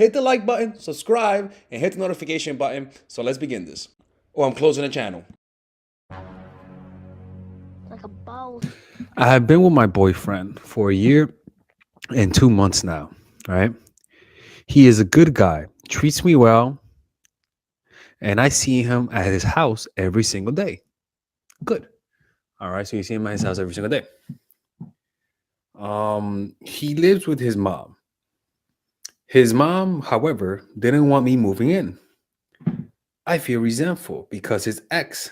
Hit the like button, subscribe, and hit the notification button. So let's begin this. Oh, I'm closing the channel. Like a bowl. I have been with my boyfriend for a year and 2 months now, right? He is a good guy, treats me well, and I see him at his house every single day. Good. All right, so you see him at his house every single day. He lives with his mom. His mom, however, didn't want me moving in. I feel resentful because his ex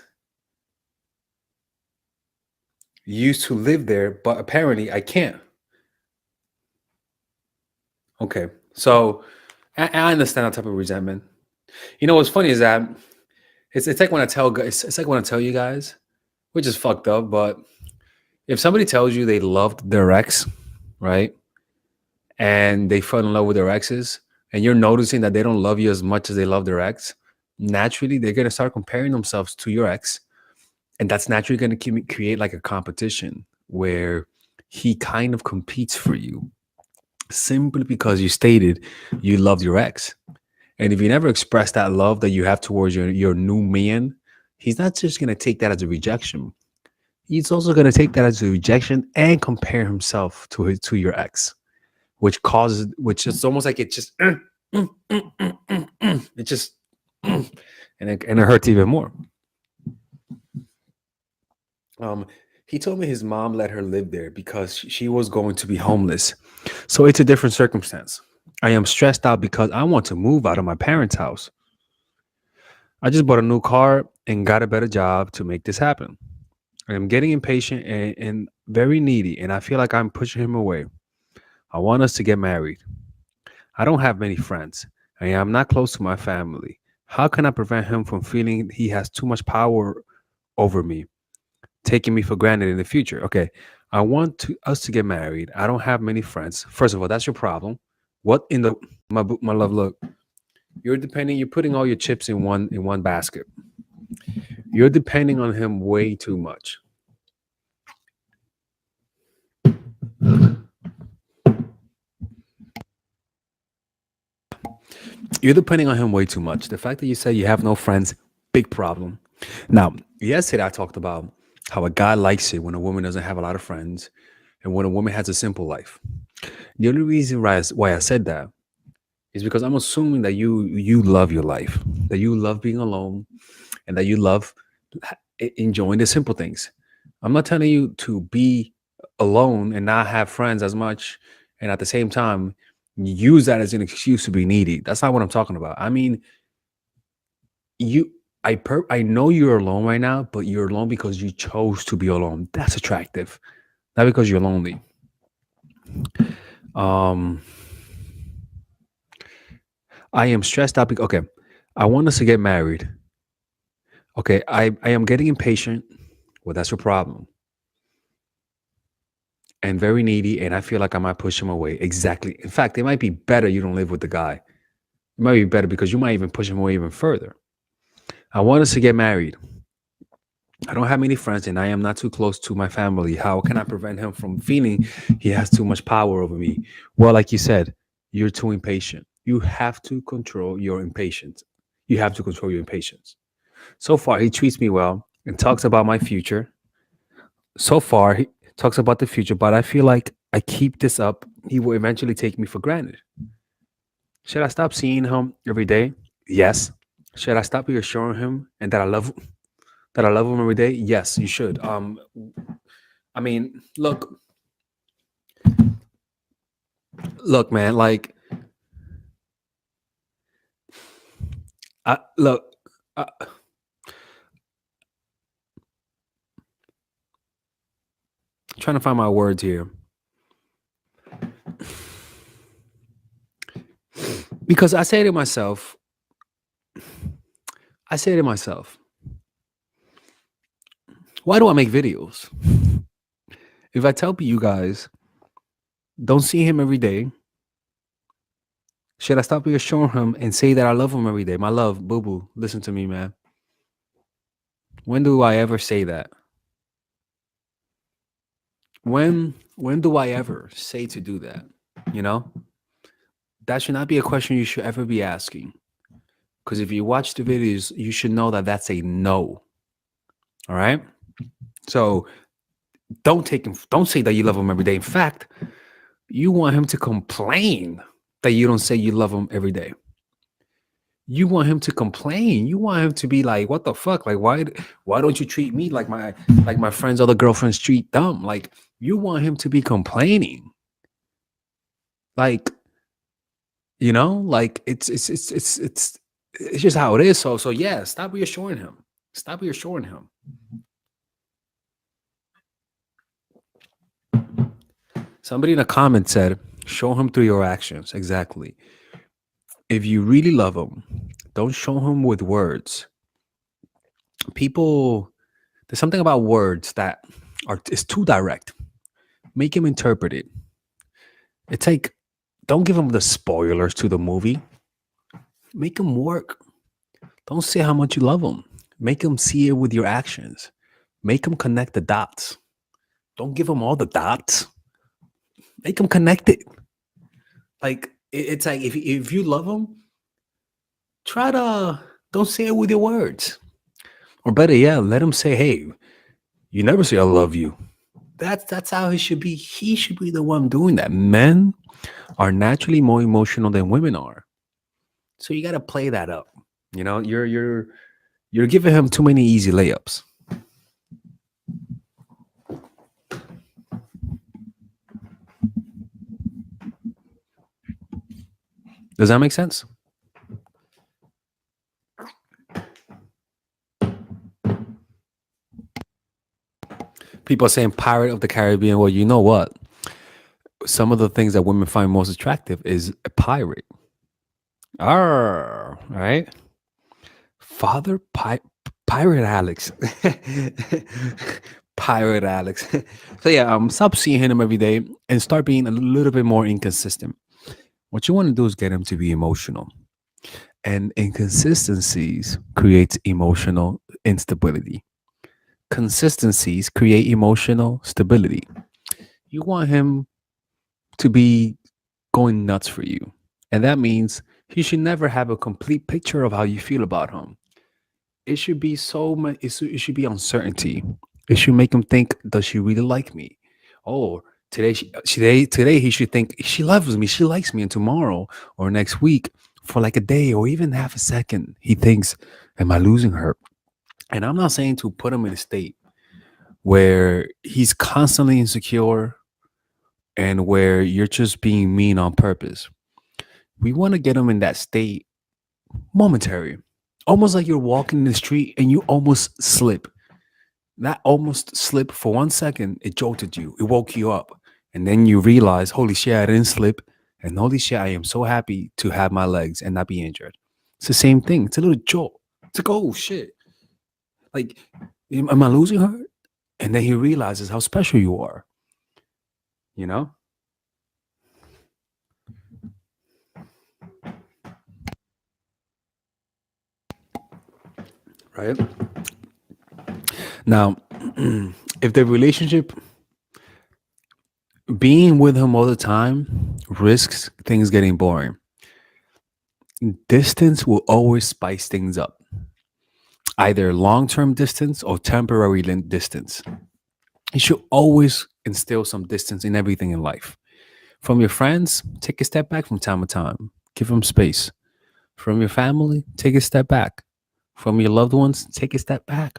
used to live there, but apparently I can't. Okay, so I understand that type of resentment. You know what's funny is that it's like when I tell guys, it's like when I tell you guys, which is fucked up, but if somebody tells you they loved their ex, right, and they fell in love with their exes, and you're noticing that they don't love you as much as they love their ex, naturally they're gonna start comparing themselves to your ex, and that's naturally gonna create like a competition where he kind of competes for you simply because you stated you loved your ex. And if you never express that love that you have towards your new man, he's not just gonna take that as a rejection. He's also gonna take that as a rejection and compare himself to your ex, which is almost like it just it just and it hurts even more. Um, he told me his mom let her live there because she was going to be homeless. So it's a different circumstance. I am stressed out because I want to move out of my parents' house. I just bought a new car and got a better job to make this happen. I am getting impatient and very needy, and I feel like I'm pushing him away. I want us to get married. I don't have many friends. I am not close to my family. How can I prevent him from feeling he has too much power over me, taking me for granted in the future? Okay, us to get married. I don't have many friends. First of all, that's your problem. What in the my love? Look, you're putting all your chips in one basket. You're depending on him way too much. You're depending on him way too much. The fact that you said you have no friends, big problem. Now, yesterday I talked about how a guy likes it when a woman doesn't have a lot of friends and when a woman has a simple life. The only reason why I said that is because I'm assuming that you love your life, that you love being alone, and that you love enjoying the simple things. I'm not telling you to be alone and not have friends as much, and at the same time use that as an excuse to be needy. That's not what I'm talking about. I mean, you I know you're alone right now, but you're alone because you chose to be alone. That's attractive, not because you're lonely. Um, I am stressed out. Okay, I want us to get married. Okay, I am getting impatient. Well, that's your problem. And very needy, and I feel like I might push him away. Exactly. In fact, it might be better you don't live with the guy. It might be better because you might even push him away even further. I want us to get married. I don't have many friends and I am not too close to my family. How can I prevent him from feeling he has too much power over me? Well, like you said, you're too impatient. You have to control your impatience. You have to control your impatience. So far, he treats me well and talks about my future. So far, he talks about the future, but I feel like I keep this up, he will eventually take me for granted. Should I stop seeing him every day? Yes. Should I stop reassuring him and that I love him every day? Yes, you should. I mean, look, man. Like, look, trying to find my words here because I say to myself, why do I make videos? If I tell you guys, don't see him every day, should I stop reassuring him and say that I love him every day? My love, boo boo, listen to me, man. When do I ever say that? When do I ever say to do that? You know? That should not be a question you should ever be asking. Because if you watch the videos, you should know that that's a no. All right. So don't take him. Don't say that you love him every day. In fact, you want him to complain that you don't say you love him every day. You want him to complain. You want him to be like, "What the fuck? Like, why don't you treat me like my friends' other girlfriends treat them?" Like, you want him to be complaining. Like, like it's just how it is. So yeah, stop reassuring him. Stop reassuring him. Somebody in a comment said, "Show him through your actions." Exactly. If you really love him, don't show him with words. People, there's something about words that are is too direct. Make him interpret it. It's like, don't give him the spoilers to the movie. Make him work. Don't say how much you love him. Make him see it with your actions. Make him connect the dots. Don't give him all the dots. Make him connect it. Like it's like if you love him, try to don't say it with your words. Or better yet, let him say, "Hey, you never say I love you." That's how he should be. He should be the one doing that. Men are naturally more emotional than women are. So you gotta play that up. You're giving him too many easy layups. Does that make sense? People are saying Pirate of the Caribbean. Well, you know what? Some of the things that women find most attractive is a pirate. Right? Father Pirate Alex. Pirate Alex. So yeah, stop seeing him every day and start being a little bit more inconsistent. What you want to do is get him to be emotional. And inconsistencies creates emotional instability. Consistencies create emotional stability. You want him to be going nuts for you. And that means he should never have a complete picture of how you feel about him. It should be so much, it should be uncertainty. It should make him think, does she really like me? Oh, today he should think she loves me, she likes me, and tomorrow or next week for like a day or even half a second, he thinks, am I losing her? And I'm not saying to put him in a state where he's constantly insecure and where you're just being mean on purpose. We want to get him in that state momentary, almost like you're walking in the street and you almost slip. That almost slip for 1 second, it jolted you, it woke you up. And then you realize, holy shit, I didn't slip. And holy shit, I am so happy to have my legs and not be injured. It's the same thing. It's a little jolt. It's like, oh shit. Like, am I losing her? And then he realizes how special you are. You know? Right? Now, if the relationship being with him all the time risks things getting boring. Distance will always spice things up, either long term distance or temporary distance. You should always instill some distance in everything in life. From your friends, take a step back from time to time, give them space. From your family, take a step back. From your loved ones, take a step back.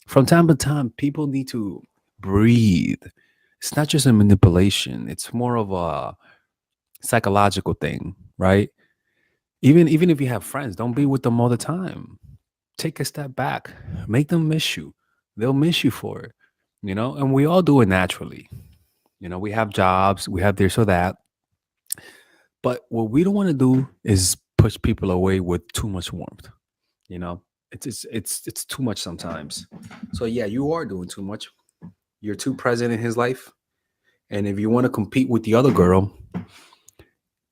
From time to time, people need to breathe. It's not just a manipulation, it's more of a psychological thing, right? Even if you have friends, don't be with them all the time. Take a step back. Make them miss you. They'll miss you for it, and we all do it naturally. We have jobs, we have this or that. But what we don't want to do is push people away with too much warmth. You know, it's too much sometimes. So yeah, you are doing too much. You're too present in his life. And if you want to compete with the other girl,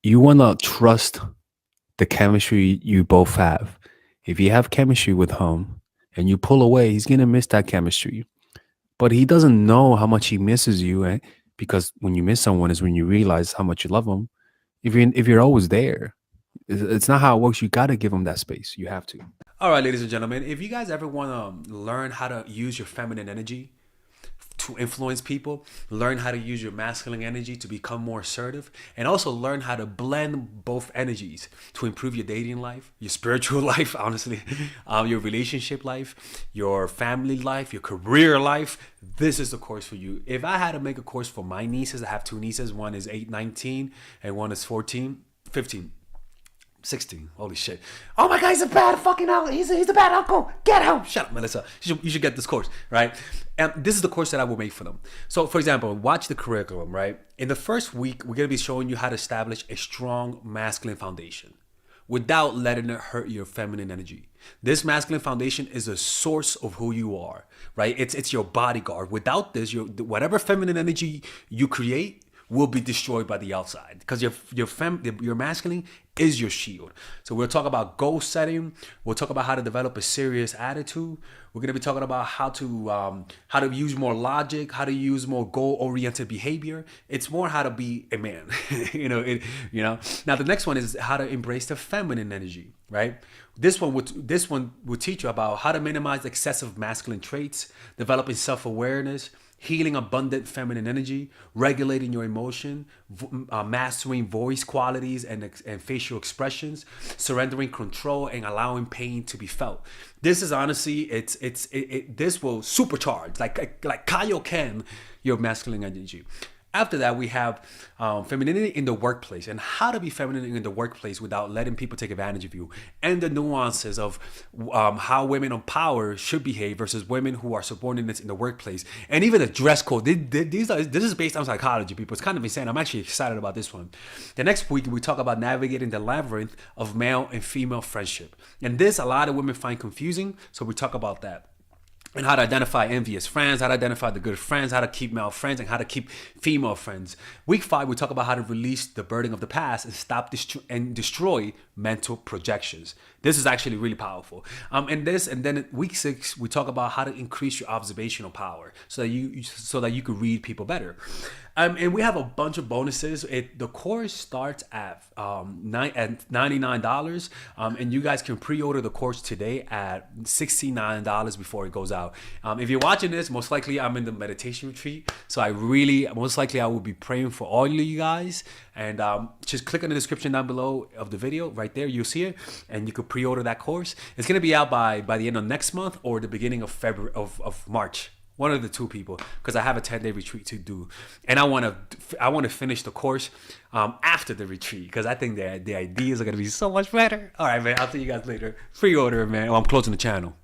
you want to trust the chemistry you both have. If you have chemistry with him and you pull away, he's going to miss that chemistry. But he doesn't know how much he misses you. Because when you miss someone is when you realize how much you love them. if you're always there. It's not how it works. You got to give them that space. You have to. All right, ladies and gentlemen, if you guys ever want to learn how to use your feminine energy to influence people, learn how to use your masculine energy to become more assertive, and also learn how to blend both energies to improve your dating life, your spiritual life, honestly, your relationship life, your family life, your career life, this is the course for you. If I had to make a course for my nieces, I have two nieces. One is 8, 19, and one is 14, 15. 16. Holy shit. Oh my God, he's a bad fucking uncle. He's a bad uncle. Get him. Shut up, Melissa. You should get this course, right? And this is the course that I will make for them. So, for example, watch the curriculum, right? In the first week, we're going to be showing you how to establish a strong masculine foundation without letting it hurt your feminine energy. This masculine foundation is a source of who you are, right? It's your bodyguard. Without this, whatever feminine energy you create will be destroyed by the outside, because your masculine is your shield. So we'll talk about goal setting. We'll talk about how to develop a serious attitude. We're gonna be talking about how to use more logic, how to use more goal-oriented behavior. It's more how to be a man, Now the next one is how to embrace the feminine energy, right? This one will teach you about how to minimize excessive masculine traits, developing self-awareness, healing abundant feminine energy, regulating your emotion, mastering voice qualities and facial expressions, surrendering control, and allowing pain to be felt. This is honestly, this will supercharge, like Kaioken, your masculine energy. After that, we have femininity in the workplace, and how to be feminine in the workplace without letting people take advantage of you, and the nuances of how women on power should behave versus women who are subordinates in the workplace, and even the dress code. This is based on psychology, people. It's kind of insane. I'm actually excited about this one. The next week, we talk about navigating the labyrinth of male and female friendship, and this a lot of women find confusing, so we talk about that. And how to identify envious friends, how to identify the good friends, how to keep male friends, and how to keep female friends. Week 5, we talk about how to release the burden of the past and stop and destroy mental projections. This is actually really powerful. And then week 6, we talk about how to increase your observational power so that you could read people better. And we have a bunch of bonuses. The course starts at $99, and you guys can pre-order the course today at $69 before it goes out. If you're watching this, most likely I'm in the meditation retreat, so I will be praying for all of you guys. And just click on the description down below of the video. Right there, you'll see it, and you could pre-order that course. It's gonna be out by the end of next month or the beginning of February of March. One of the two, people, because I have a 10-day retreat to do, and I want to finish the course after the retreat, because I think the ideas are gonna be so much better. All right, man. I'll see you guys later. Pre-order, man. I'm closing the channel.